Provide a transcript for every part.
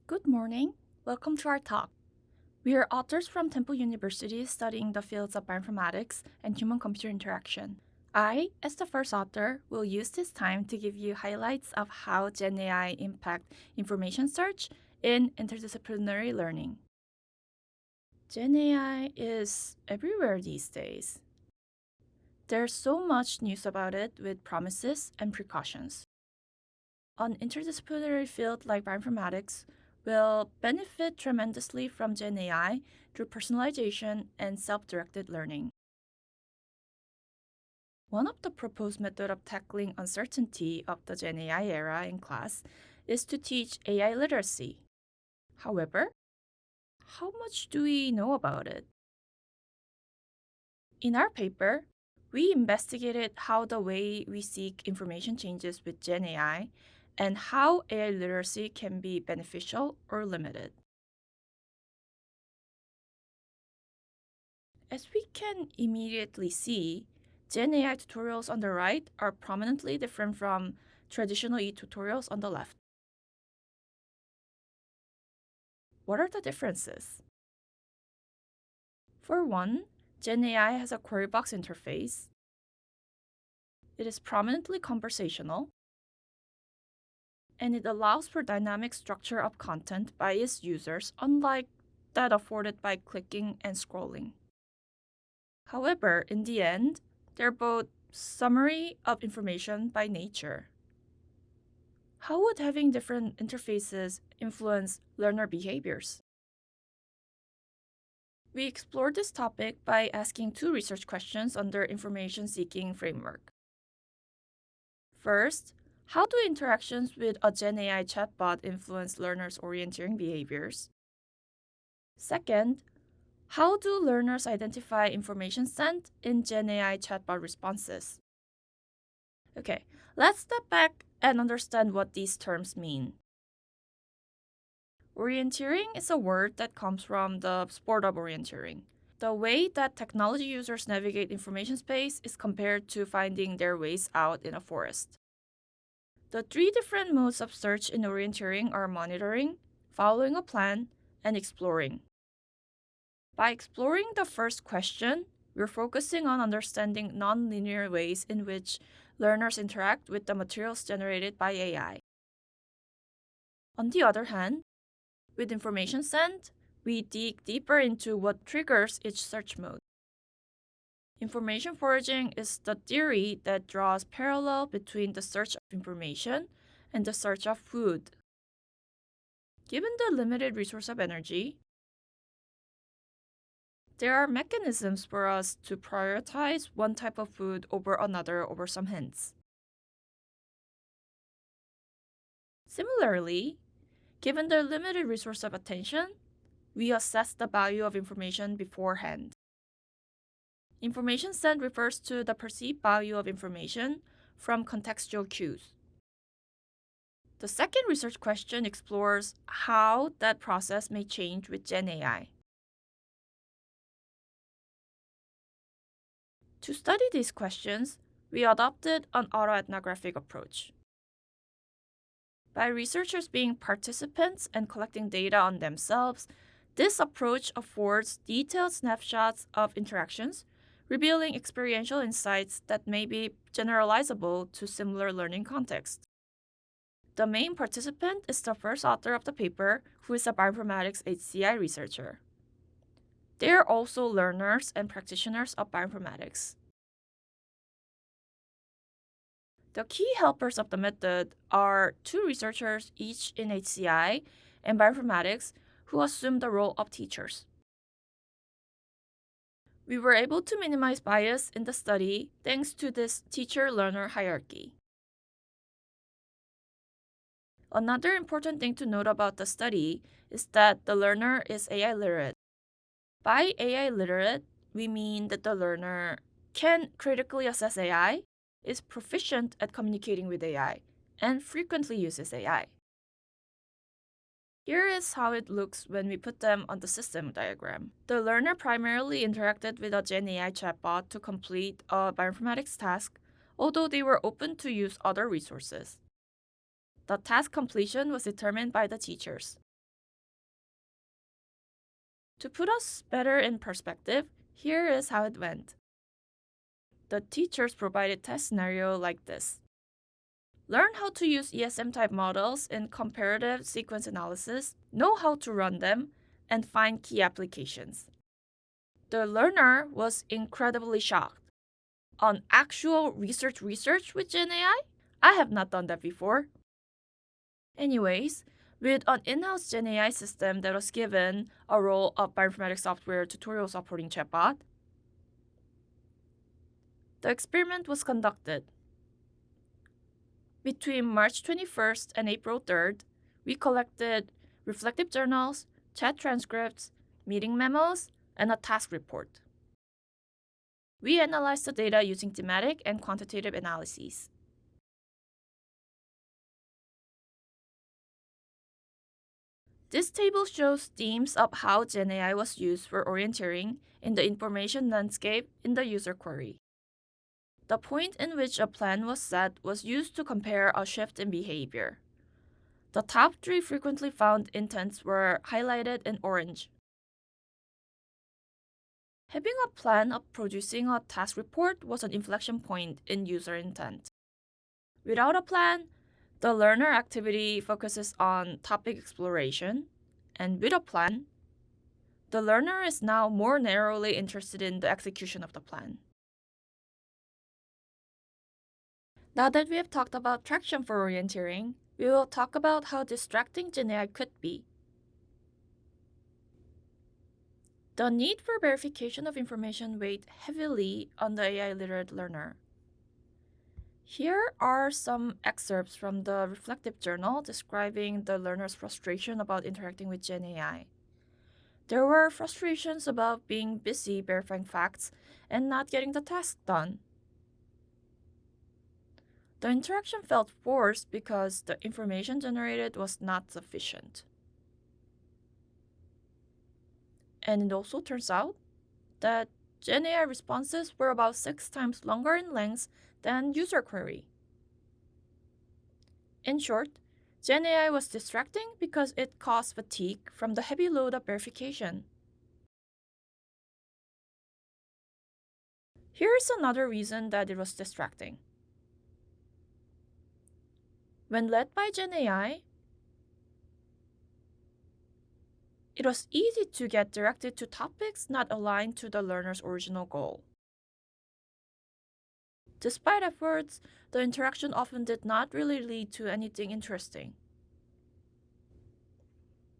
Good morning. Welcome to our talk. We are authors from Temple University studying the fields of bioinformatics and human-computer interaction. I, as the first author, will use this time to give you highlights of how Gen AI impact information search in interdisciplinary learning. Gen AI is everywhere these days. There's so much news about it with promises and precautions. An interdisciplinary field like bioinformatics will benefit tremendously from Gen AI through personalization and self-directed learning. One of the proposed methods of tackling uncertainty of the Gen AI era in class is to teach AI literacy. However, how much do we know about it? In our paper, we investigated how the way we seek information changes with Gen AI and how AI literacy can be beneficial or limited. As we can immediately see, Gen AI tutorials on the right are prominently different from traditional e-tutorials on the left. What are the differences? For one, Gen AI has a query box interface. It is prominently conversational, and it allows for dynamic structure of content by its users, unlike that afforded by clicking and scrolling. However, in the end, they're both summary of information by nature. How would having different interfaces influence learner behaviors? We explored this topic by asking two research questions under information seeking framework. First, how do interactions with a Gen AI chatbot influence learners' orienteering behaviors? Second, how do learners identify information sent in Gen AI chatbot responses? Okay, let's step back and understand what these terms mean. Orienteering is a word that comes from the sport of orienteering. The way that technology users navigate information space is compared to finding their ways out in a forest. The three different modes of search in orienteering are monitoring, following a plan, and exploring. By exploring the first question, we're focusing on understanding nonlinear ways in which learners interact with the materials generated by AI. On the other hand, with information sent, we dig deeper into what triggers each search mode. Information foraging is the theory that draws parallel between the search of information and the search of food. Given the limited resource of energy, there are mechanisms for us to prioritize one type of food over another over some hints. Similarly, given the limited resource of attention, we assess the value of information beforehand. Information sent refers to the perceived value of information from contextual cues. The second research question explores how that process may change with Gen AI. To study these questions, we adopted an autoethnographic approach. By researchers being participants and collecting data on themselves, this approach affords detailed snapshots of interactions, revealing experiential insights that may be generalizable to similar learning contexts. The main participant is the first author of the paper, who is a bioinformatics HCI researcher. They are also learners and practitioners of bioinformatics. The key helpers of the method are two researchers, each in HCI and bioinformatics, who assume the role of teachers. We were able to minimize bias in the study thanks to this teacher-learner hierarchy. Another important thing to note about the study is that the learner is AI literate. By AI literate, we mean that the learner can critically assess AI, is proficient at communicating with AI, and frequently uses AI. Here is how it looks when we put them on the system diagram. The learner primarily interacted with a Gen AI chatbot to complete a bioinformatics task, although they were open to use other resources. The task completion was determined by the teachers. To put us better in perspective, here is how it went. The teachers provided test scenario like this. Learn how to use ESM type models in comparative sequence analysis, know how to run them, and find key applications. The learner was incredibly shocked. On actual research with GenAI? I have not done that before. Anyways, with an in-house GenAI system that was given a role of bioinformatics software tutorial supporting chatbot, the experiment was conducted. Between March 21st and April 3rd, we collected reflective journals, chat transcripts, meeting memos, and a task report. We analyzed the data using thematic and quantitative analyses. This table shows themes of how GenAI was used for orienteering in the information landscape in the user query. The point in which a plan was set was used to compare a shift in behavior. The top 3 frequently found intents were highlighted in orange. Having a plan of producing a task report was an inflection point in user intent. Without a plan, the learner activity focuses on topic exploration, and with a plan, the learner is now more narrowly interested in the execution of the plan. Now that we have talked about traction for orienteering, we will talk about how distracting GenAI could be. The need for verification of information weighed heavily on the AI-literate learner. Here are some excerpts from the reflective journal describing the learner's frustration about interacting with GenAI. There were frustrations about being busy verifying facts and not getting the task done. The interaction felt forced because the information generated was not sufficient. And it also turns out that GenAI responses were about 6 times longer in length than user query. In short, GenAI was distracting because it caused fatigue from the heavy load of verification. Here is another reason that it was distracting. When led by GenAI, it was easy to get directed to topics not aligned to the learner's original goal. Despite efforts, the interaction often did not really lead to anything interesting.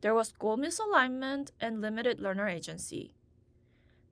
There was goal misalignment and limited learner agency.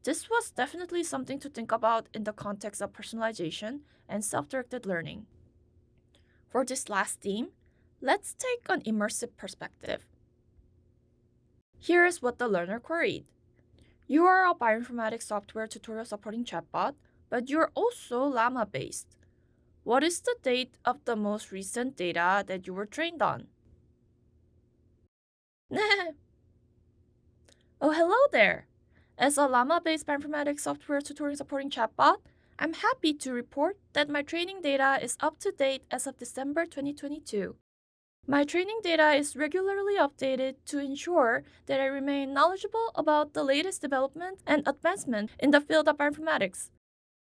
This was definitely something to think about in the context of personalization and self-directed learning. For this last theme, let's take an immersive perspective. Here's what the learner queried. You are a bioinformatics software tutorial supporting chatbot, but you're also llama-based. What is the date of the most recent data that you were trained on? Oh, hello there! As a llama-based bioinformatics software tutoring supporting chatbot, I'm happy to report that my training data is up to date as of December 2022. My training data is regularly updated to ensure that I remain knowledgeable about the latest development and advancement in the field of bioinformatics.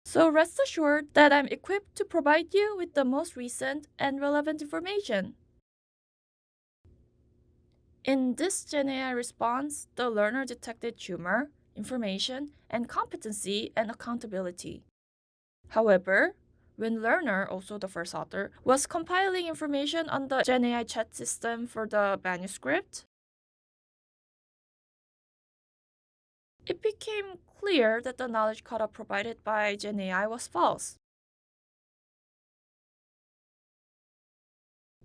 So rest assured that I'm equipped to provide you with the most recent and relevant information. In this GenAI response, the learner detected humor, information, and competency and accountability. However, when learner, also the first author, was compiling information on the GenAI chat system for the manuscript, it became clear that the knowledge cutoff provided by GenAI was false.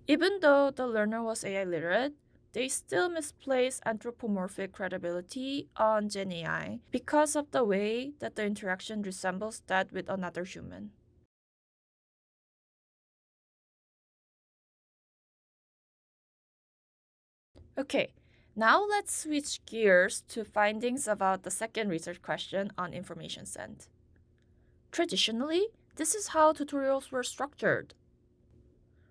Even though the learner was AI literate, they still misplaced anthropomorphic credibility on GenAI because of the way that the interaction resembles that with another human. Okay, now let's switch gears to findings about the second research question on information sent. Traditionally, this is how tutorials were structured.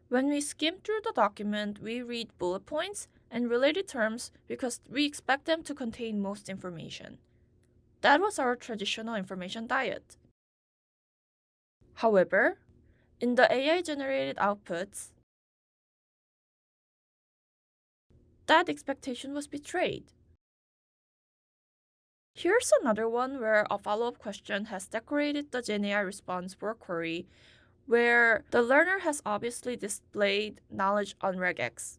When we skim through the document, we read bullet points, and related terms because we expect them to contain most information. That was our traditional information diet. However, in the AI generated outputs, that expectation was betrayed. Here's another one where a follow-up question has decorated the GenAI response for a query where the learner has obviously displayed knowledge on regex.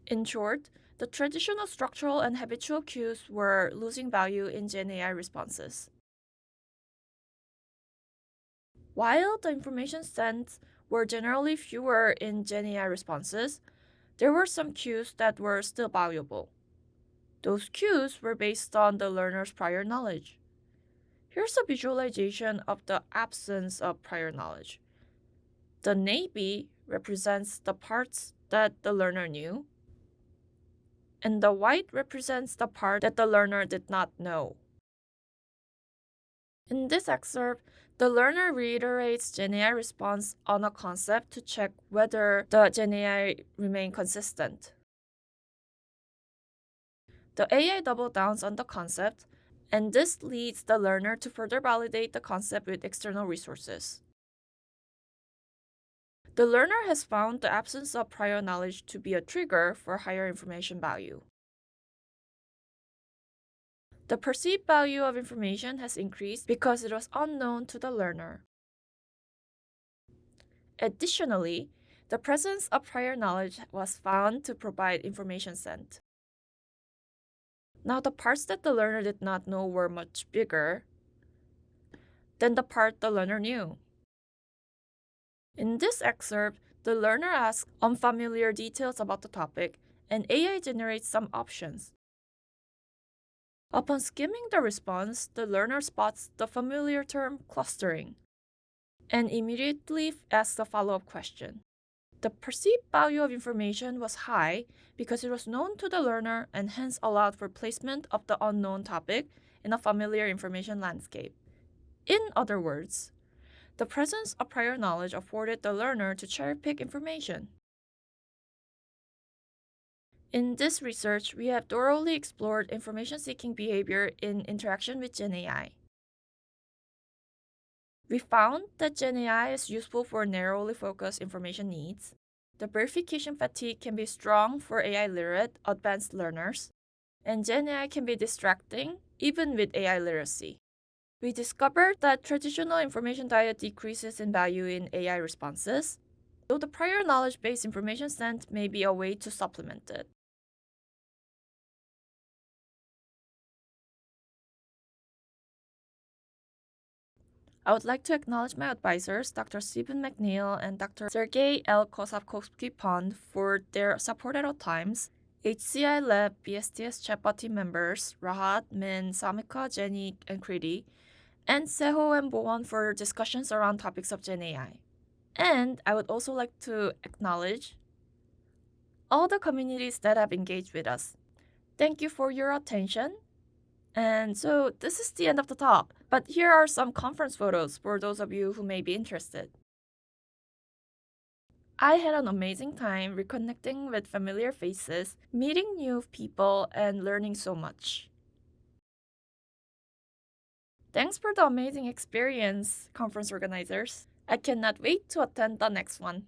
In short, the traditional structural and habitual cues were losing value in GenAI responses. While the information sent were generally fewer in GenAI responses, there were some cues that were still valuable. Those cues were based on the learner's prior knowledge. Here's a visualization of the absence of prior knowledge. The navy represents the parts that the learner knew, and the white represents the part that the learner did not know. In this excerpt, the learner reiterates GenAI response on a concept to check whether the GenAI remain consistent. The AI double downs on the concept, and this leads the learner to further validate the concept with external resources. The learner has found the absence of prior knowledge to be a trigger for higher information value. The perceived value of information has increased because it was unknown to the learner. Additionally, the presence of prior knowledge was found to provide information sent. Now, the parts that the learner did not know were much bigger than the part the learner knew. In this excerpt, the learner asks unfamiliar details about the topic, and AI generates some options. Upon skimming the response, the learner spots the familiar term clustering and immediately asks a follow-up question. The perceived value of information was high because it was known to the learner and hence allowed for placement of the unknown topic in a familiar information landscape. In other words, the presence of prior knowledge afforded the learner to cherry-pick information. In this research, we have thoroughly explored information-seeking behavior in interaction with GenAI. We found that GenAI is useful for narrowly focused information needs. The verification fatigue can be strong for AI-literate advanced learners, and GenAI can be distracting even with AI literacy. We discovered that traditional information diet decreases in value in AI responses, though the prior knowledge-based information sent may be a way to supplement it. I would like to acknowledge my advisors, Dr. Stephen McNeil and Dr. Sergey L. Kosapkovsky-Pond, for their support at all times, HCI Lab BSTS Chatbot team members, Rahat, Min, Samika, Jenny, and Kriti, and Seho and Bohan for discussions around topics of GenAI. And I would also like to acknowledge all the communities that have engaged with us. Thank you for your attention. And so this is the end of the talk, but here are some conference photos for those of you who may be interested. I had an amazing time reconnecting with familiar faces, meeting new people, and learning so much. Thanks for the amazing experience, conference organizers. I cannot wait to attend the next one.